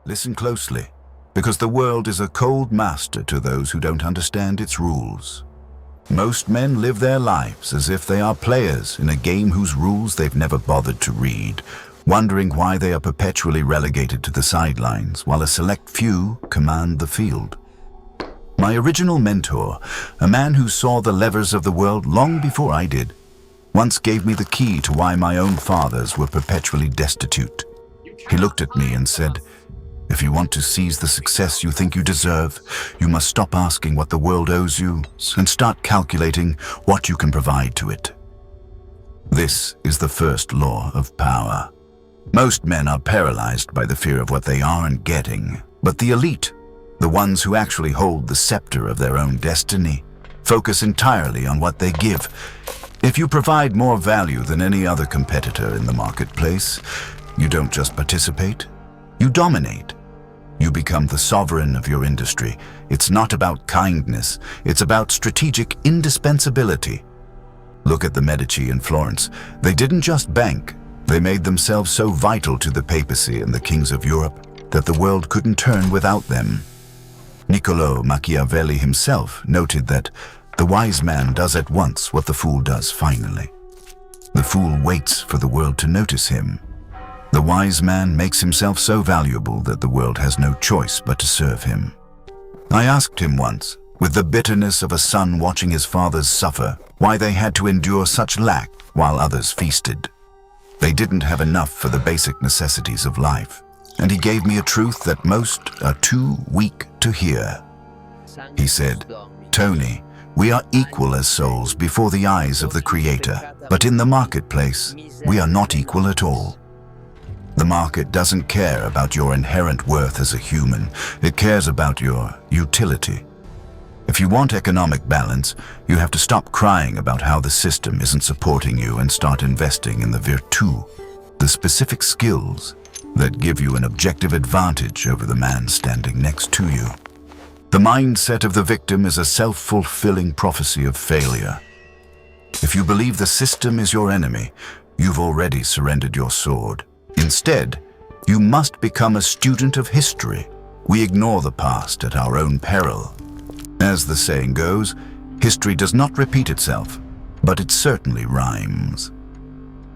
Listen closely, because the world is a cold master to those who don't understand its rules. Most men live their lives as if they are players in a game whose rules they've never bothered to read, wondering why they are perpetually relegated to the sidelines while a select few command the field. My original mentor, a man who saw the levers of the world long before I did, once gave me the key to why my own fathers were perpetually destitute. He looked at me and said, "If you want to seize the success you think you deserve, you must stop asking what the world owes you and start calculating what you can provide to it." This is the first law of power. Most men are paralyzed by the fear of what they aren't getting, but the elite, the ones who actually hold the scepter of their own destiny, focus entirely on what they give. If you provide more value than any other competitor in the marketplace, you don't just participate, you dominate. You become the sovereign of your industry. It's not about kindness, it's about strategic indispensability. Look at the Medici in Florence. They didn't just bank, they made themselves so vital to the papacy and the kings of Europe that the world couldn't turn without them. Niccolo Machiavelli himself noted that the wise man does at once what the fool does finally. The fool waits for the world to notice him. The wise man makes himself so valuable that the world has no choice but to serve him. I asked him once, with the bitterness of a son watching his fathers suffer, why they had to endure such lack while others feasted. They didn't have enough for the basic necessities of life, and he gave me a truth that most are too weak to hear. He said, "Tony, we are equal as souls before the eyes of the Creator, but in the marketplace, we are not equal at all. The market doesn't care about your inherent worth as a human, it cares about your utility. If you want economic balance, you have to stop crying about how the system isn't supporting you and start investing in the virtu, the specific skills that give you an objective advantage over the man standing next to you." The mindset of the victim is a self-fulfilling prophecy of failure. If you believe the system is your enemy, you've already surrendered your sword. Instead, you must become a student of history. We ignore the past at our own peril. As the saying goes, history does not repeat itself, but it certainly rhymes.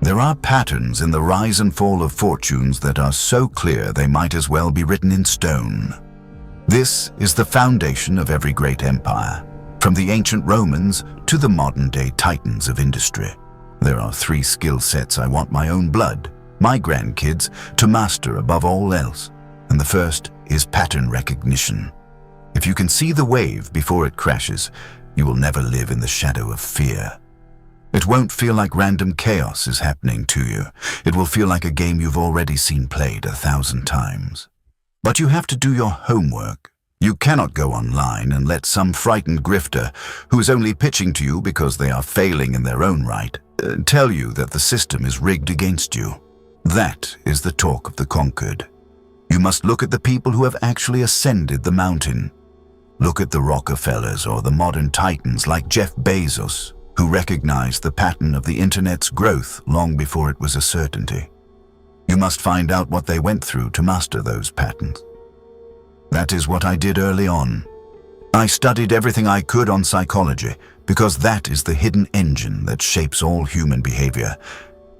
There are patterns in the rise and fall of fortunes that are so clear they might as well be written in stone. This is the foundation of every great empire, from the ancient Romans to the modern-day titans of industry. There are 3 skill sets I want my own blood, my grandkids, to master above all else, and the first is pattern recognition. If you can see the wave before it crashes, you will never live in the shadow of fear. It won't feel like random chaos is happening to you. It will feel like a game you've already seen played 1,000 times. But you have to do your homework. You cannot go online and let some frightened grifter, who is only pitching to you because they are failing in their own right, tell you that the system is rigged against you. That is the talk of the conquered. You must look at the people who have actually ascended the mountain. Look at the Rockefellers or the modern titans like Jeff Bezos, who recognized the pattern of the internet's growth long before it was a certainty. You must find out what they went through to master those patterns. That is what I did early on. I studied everything I could on psychology because that is the hidden engine that shapes all human behavior,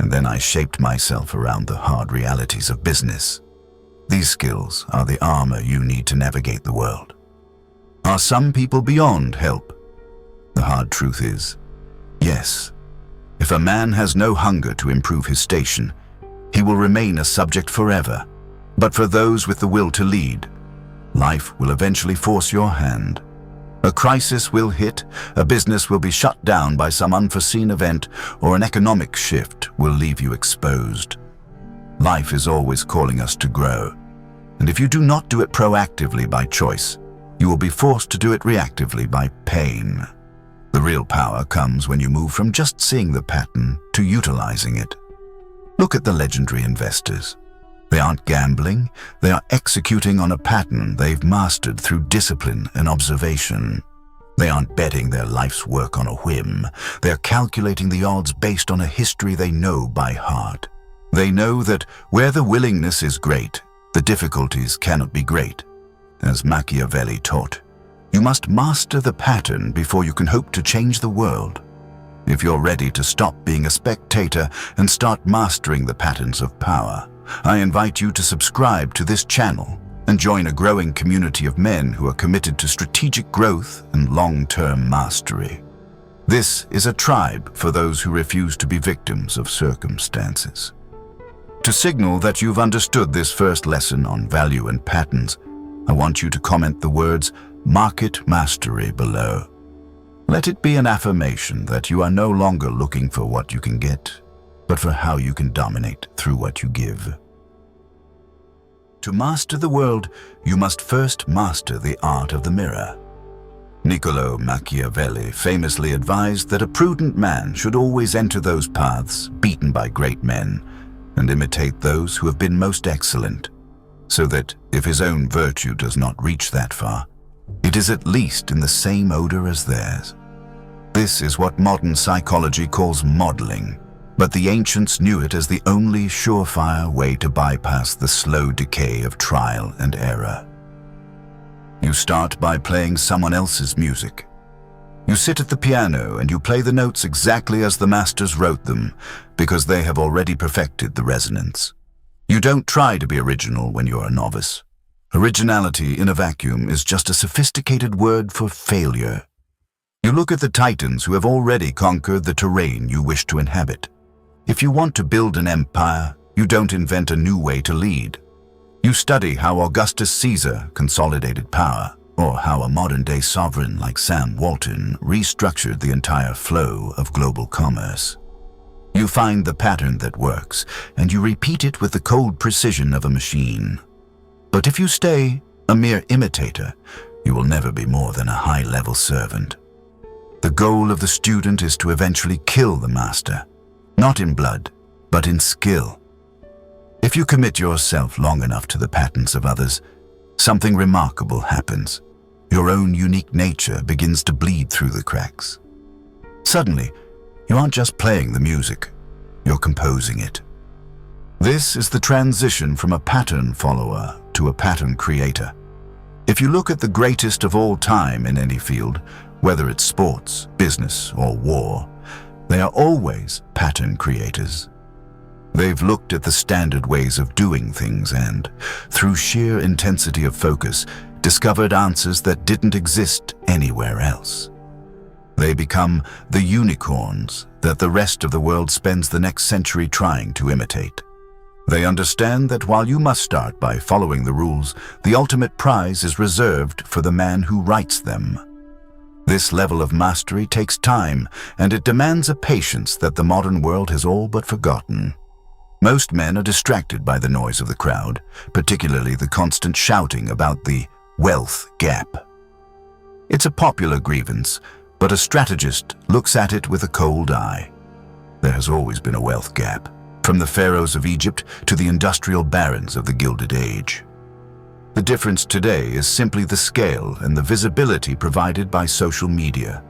and then I shaped myself around the hard realities of business. These skills are the armor you need to navigate the world. Are some people beyond help? The hard truth is, yes. If a man has no hunger to improve his station, he will remain a subject forever. But for those with the will to lead, life will eventually force your hand. A crisis will hit, a business will be shut down by some unforeseen event, or an economic shift will leave you exposed. Life is always calling us to grow, and if you do not do it proactively by choice, you will be forced to do it reactively by pain. The real power comes when you move from just seeing the pattern to utilizing it. Look at the legendary investors. They aren't gambling, they are executing on a pattern they've mastered through discipline and observation. They aren't betting their life's work on a whim, they're calculating the odds based on a history they know by heart. They know that where the willingness is great, The difficulties cannot be great. As Machiavelli taught, you must master the pattern before you can hope to change the world. If you're ready to stop being a spectator and start mastering the patterns of power, I invite you to subscribe to this channel and join a growing community of men who are committed to strategic growth and long-term mastery. This is a tribe for those who refuse to be victims of circumstances. To signal that you've understood this first lesson on value and patterns, I want you to comment the words "Market Mastery" below. Let it be an affirmation that you are no longer looking for what you can get, but for how you can dominate through what you give. To master the world, you must first master the art of the mirror. Niccolo Machiavelli famously advised that a prudent man should always enter those paths beaten by great men and imitate those who have been most excellent, so that if his own virtue does not reach that far, it is at least in the same odor as theirs. This is what modern psychology calls modeling, but the ancients knew it as the only surefire way to bypass the slow decay of trial and error. You start by playing someone else's music. You sit at the piano and you play the notes exactly as the masters wrote them, because they have already perfected the resonance. You don't try to be original when you're a novice. Originality in a vacuum is just a sophisticated word for failure. You look at the titans who have already conquered the terrain you wish to inhabit. If you want to build an empire, you don't invent a new way to lead. You study how Augustus Caesar consolidated power, or how a modern-day sovereign like Sam Walton restructured the entire flow of global commerce. You find the pattern that works, and you repeat it with the cold precision of a machine. But if you stay a mere imitator, you will never be more than a high-level servant. The goal of the student is to eventually kill the master, not in blood, but in skill. If you commit yourself long enough to the patterns of others, something remarkable happens. Your own unique nature begins to bleed through the cracks. Suddenly, you aren't just playing the music, you're composing it. This is the transition from a pattern follower to a pattern creator. If you look at the greatest of all time in any field, whether it's sports, business, or war, they are always pattern creators. They've looked at the standard ways of doing things and, through sheer intensity of focus, discovered answers that didn't exist anywhere else. They become the unicorns that the rest of the world spends the next century trying to imitate. They understand that while you must start by following the rules, the ultimate prize is reserved for the man who writes them. This level of mastery takes time, and it demands a patience that the modern world has all but forgotten. Most men are distracted by the noise of the crowd, particularly the constant shouting about the wealth gap. It's a popular grievance, but a strategist looks at it with a cold eye. There has always been a wealth gap, from the pharaohs of Egypt to the industrial barons of the Gilded Age. The difference today is simply the scale and the visibility provided by social media.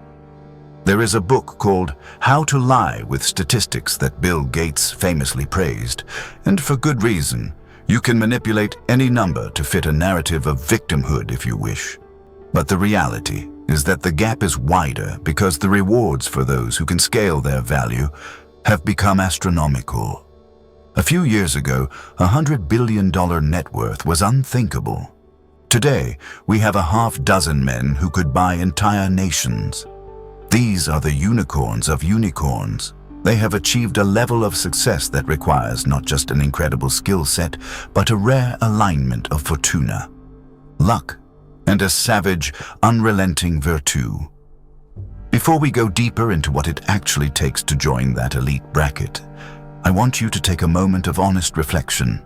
There is a book called How to Lie with Statistics that Bill Gates famously praised, and for good reason. You can manipulate any number to fit a narrative of victimhood if you wish. But the reality is that the gap is wider because the rewards for those who can scale their value have become astronomical. A few years ago, $100 billion net worth was unthinkable. Today, we have a half-dozen men who could buy entire nations. These are the unicorns of unicorns. They have achieved a level of success that requires not just an incredible skill set, but a rare alignment of fortuna, luck, and a savage, unrelenting virtue. Before we go deeper into what it actually takes to join that elite bracket, I want you to take a moment of honest reflection.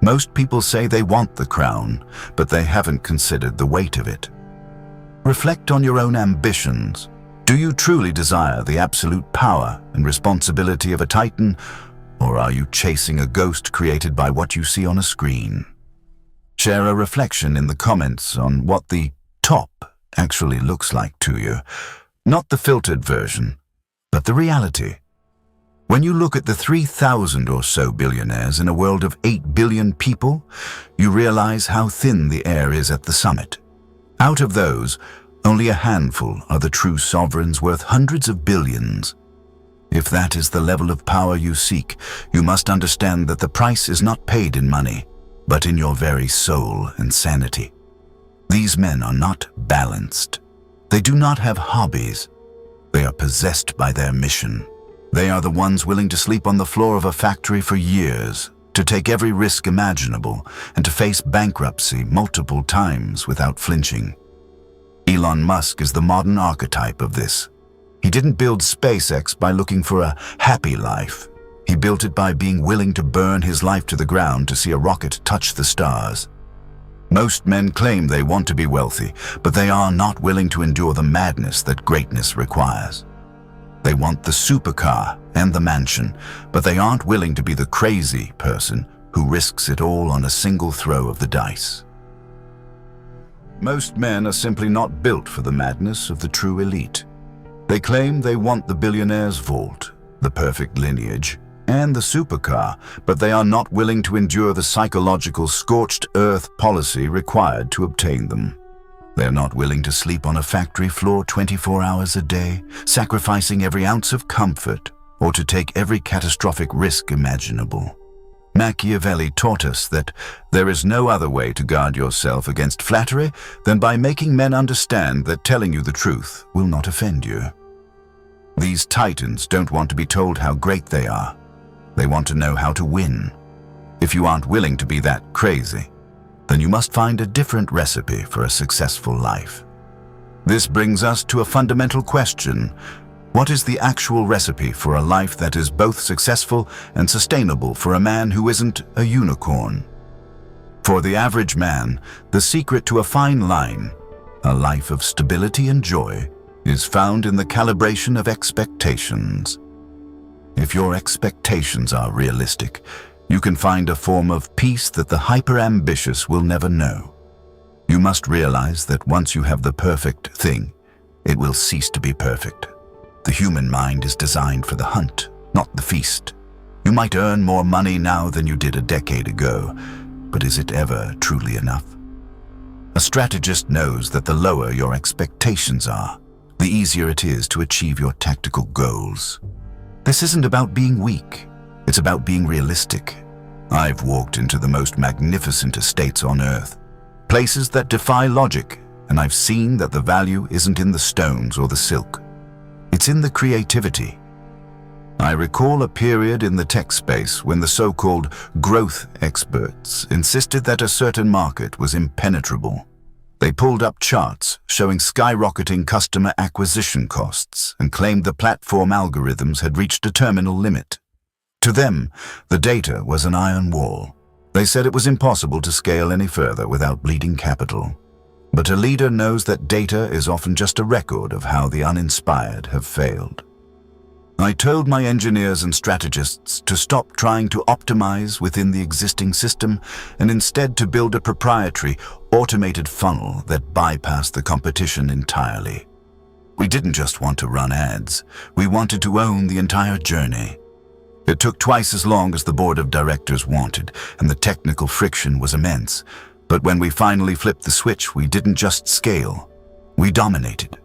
Most people say they want the crown, but they haven't considered the weight of it. Reflect on your own ambitions. Do you truly desire the absolute power and responsibility of a titan, or are you chasing a ghost created by what you see on a screen? Share a reflection in the comments on what the top actually looks like to you. Not the filtered version, but the reality. When you look at the 3,000 or so billionaires in a world of 8 billion people, you realize how thin the air is at the summit. Out of those, only a handful are the true sovereigns worth hundreds of billions. If that is the level of power you seek, you must understand that the price is not paid in money, but in your very soul and sanity. These men are not balanced. They do not have hobbies. They are possessed by their mission. They are the ones willing to sleep on the floor of a factory for years, to take every risk imaginable, and to face bankruptcy multiple times without flinching. Elon Musk is the modern archetype of this. He didn't build SpaceX by looking for a happy life. He built it by being willing to burn his life to the ground to see a rocket touch the stars. Most men claim they want to be wealthy, but they are not willing to endure the madness that greatness requires. They want the supercar and the mansion, but they aren't willing to be the crazy person who risks it all on a single throw of the dice. Most men are simply not built for the madness of the true elite. They claim they want the billionaire's vault, the perfect lineage, and the supercar, but they are not willing to endure the psychological scorched earth policy required to obtain them. They're not willing to sleep on a factory floor 24 hours a day, sacrificing every ounce of comfort, or to take every catastrophic risk imaginable. Machiavelli taught us that there is no other way to guard yourself against flattery than by making men understand that telling you the truth will not offend you. These titans don't want to be told how great they are. They want to know how to win. If you aren't willing to be that crazy, then you must find a different recipe for a successful life. This brings us to a fundamental question. What is the actual recipe for a life that is both successful and sustainable for a man who isn't a unicorn? For the average man, the secret to a fine line, a life of stability and joy, is found in the calibration of expectations. If your expectations are realistic, you can find a form of peace that the hyper-ambitious will never know. You must realize that once you have the perfect thing, it will cease to be perfect. The human mind is designed for the hunt, not the feast. You might earn more money now than you did a decade ago, but is it ever truly enough? A strategist knows that the lower your expectations are, the easier it is to achieve your tactical goals. This isn't about being weak, it's about being realistic. I've walked into the most magnificent estates on earth, places that defy logic, and I've seen that the value isn't in the stones or the silk. It's in the creativity. I recall a period in the tech space when the so-called growth experts insisted that a certain market was impenetrable. They pulled up charts showing skyrocketing customer acquisition costs and claimed the platform algorithms had reached a terminal limit. To them, the data was an iron wall. They said it was impossible to scale any further without bleeding capital. But a leader knows that data is often just a record of how the uninspired have failed. I told my engineers and strategists to stop trying to optimize within the existing system and instead to build a proprietary, automated funnel that bypassed the competition entirely. We didn't just want to run ads, we wanted to own the entire journey. It took twice as long as the board of directors wanted, and the technical friction was immense. But when we finally flipped the switch, we didn't just scale, we dominated.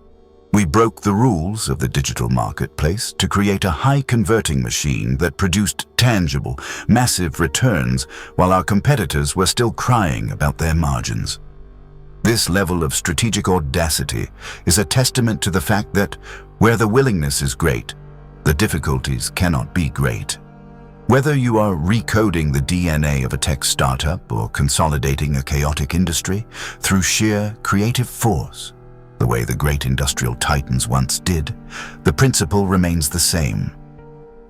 We broke the rules of the digital marketplace to create a high-converting machine that produced tangible, massive returns while our competitors were still crying about their margins. This level of strategic audacity is a testament to the fact that where the willingness is great, the difficulties cannot be great. Whether you are recoding the DNA of a tech startup or consolidating a chaotic industry through sheer creative force, the way the great industrial titans once did, the principle remains the same.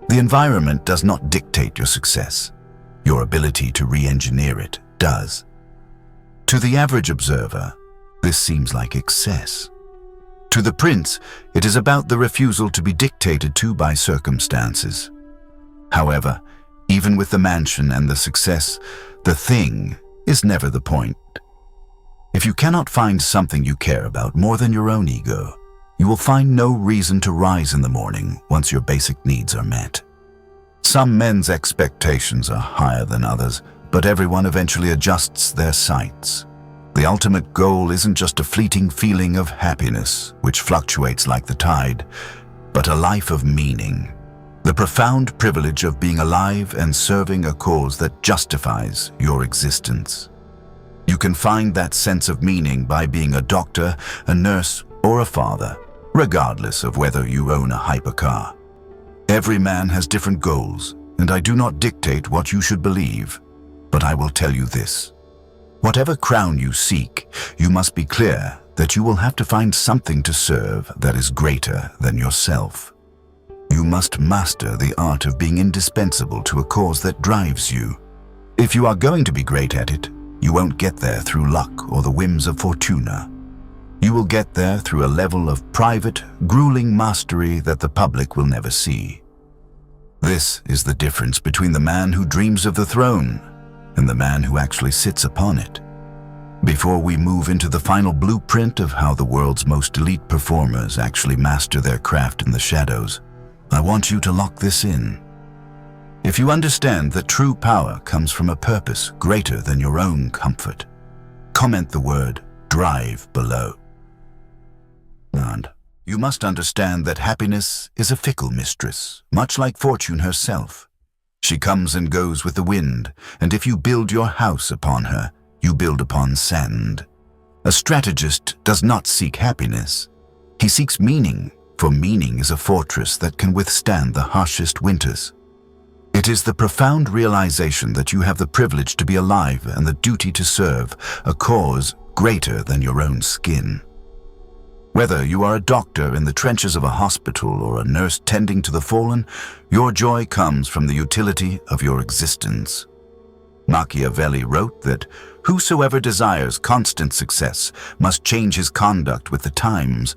The environment does not dictate your success. Your ability to re-engineer it does. To the average observer, this seems like excess. To the prince, it is about the refusal to be dictated to by circumstances. However, even with the mansion and the success, the thing is never the point. If you cannot find something you care about more than your own ego, you will find no reason to rise in the morning once your basic needs are met. Some men's expectations are higher than others, but everyone eventually adjusts their sights. The ultimate goal isn't just a fleeting feeling of happiness, which fluctuates like the tide, but a life of meaning. The profound privilege of being alive and serving a cause that justifies your existence. You can find that sense of meaning by being a doctor, a nurse, or a father, regardless of whether you own a hypercar. Every man has different goals, and I do not dictate what you should believe, but I will tell you this. Whatever crown you seek, you must be clear that you will have to find something to serve that is greater than yourself. You must master the art of being indispensable to a cause that drives you. If you are going to be great at it, you won't get there through luck or the whims of fortuna. You will get there through a level of private, grueling mastery that the public will never see. This is the difference between the man who dreams of the throne and the man who actually sits upon it. Before we move into the final blueprint of how the world's most elite performers actually master their craft in the shadows, I want you to lock this in. If you understand that true power comes from a purpose greater than your own comfort, comment the word drive below. And you must understand that happiness is a fickle mistress, much like fortune herself. She comes and goes with the wind, and if you build your house upon her, you build upon sand. A strategist does not seek happiness. He seeks meaning, for meaning is a fortress that can withstand the harshest winters. It is the profound realization that you have the privilege to be alive and the duty to serve a cause greater than your own skin. Whether you are a doctor in the trenches of a hospital or a nurse tending to the fallen, your joy comes from the utility of your existence. Machiavelli wrote that whosoever desires constant success must change his conduct with the times,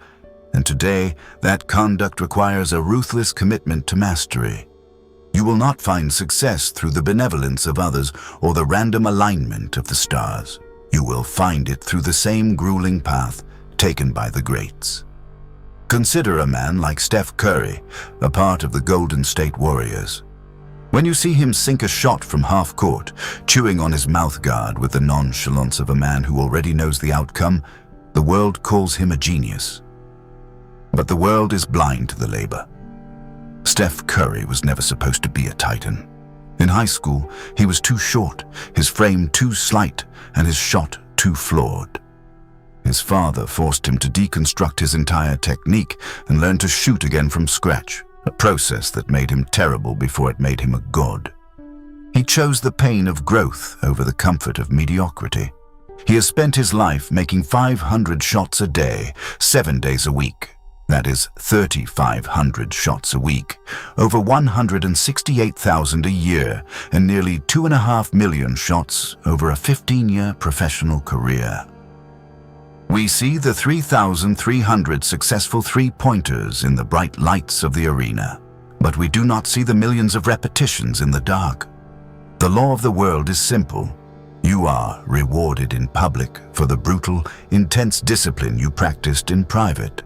and today that conduct requires a ruthless commitment to mastery. You will not find success through the benevolence of others or the random alignment of the stars. You will find it through the same grueling path taken by the greats. Consider a man like Steph Curry, a part of the Golden State Warriors. When you see him sink a shot from half court, chewing on his mouth guard with the nonchalance of a man who already knows the outcome, the world calls him a genius. But the world is blind to the labor. Steph Curry was never supposed to be a Titan. In high school, he was too short, his frame too slight, and his shot too flawed. His father forced him to deconstruct his entire technique and learn to shoot again from scratch, a process that made him terrible before it made him a god. He chose the pain of growth over the comfort of mediocrity. He has spent his life making 500 shots a day, 7 days a week. That is 3,500 shots a week, over 168,000 a year, and nearly 2.5 million shots over a 15-year professional career. We see the 3,300 successful three-pointers in the bright lights of the arena, but we do not see the millions of repetitions in the dark. The law of the world is simple. You are rewarded in public for the brutal, intense discipline you practiced in private.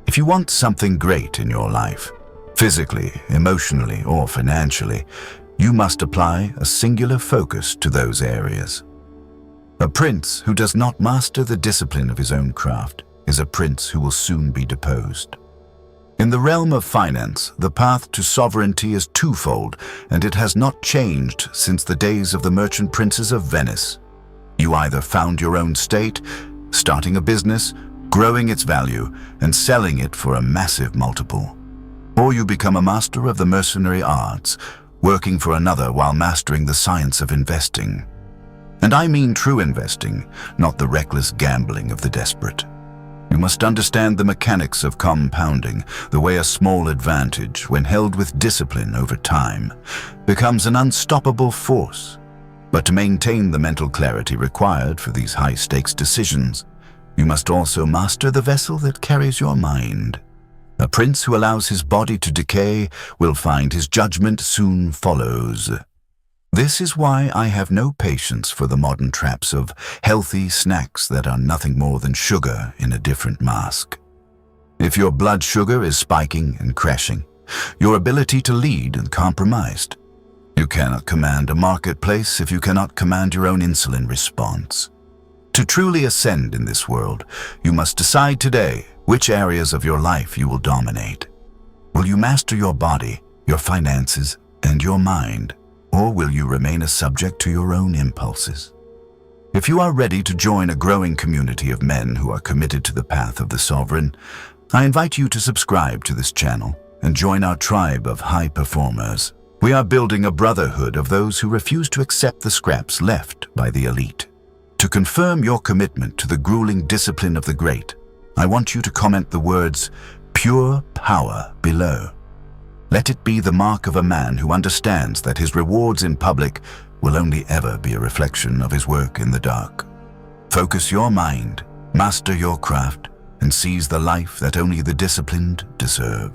If you want something great in your life, physically, emotionally, or financially, you must apply a singular focus to those areas. A prince who does not master the discipline of his own craft is a prince who will soon be deposed. In the realm of finance, the path to sovereignty is twofold, and it has not changed since the days of the merchant princes of Venice. You either found your own state, starting a business, growing its value, and selling it for a massive multiple. Or you become a master of the mercenary arts, working for another while mastering the science of investing. And I mean true investing, not the reckless gambling of the desperate. You must understand the mechanics of compounding, the way a small advantage, when held with discipline over time, becomes an unstoppable force. But to maintain the mental clarity required for these high-stakes decisions, you must also master the vessel that carries your mind. A prince who allows his body to decay will find his judgment soon follows. This is why I have no patience for the modern traps of healthy snacks that are nothing more than sugar in a different mask. If your blood sugar is spiking and crashing, your ability to lead and compromised. You cannot command a marketplace if you cannot command your own insulin response. To truly ascend in this world, you must decide today which areas of your life you will dominate. Will you master your body, your finances, and your mind, or will you remain a subject to your own impulses? If you are ready to join a growing community of men who are committed to the path of the sovereign, I invite you to subscribe to this channel and join our tribe of high performers. We are building a brotherhood of those who refuse to accept the scraps left by the elite. To confirm your commitment to the grueling discipline of the great, I want you to comment the words "pure power" below. Let it be the mark of a man who understands that his rewards in public will only ever be a reflection of his work in the dark. Focus your mind, master your craft, and seize the life that only the disciplined deserve.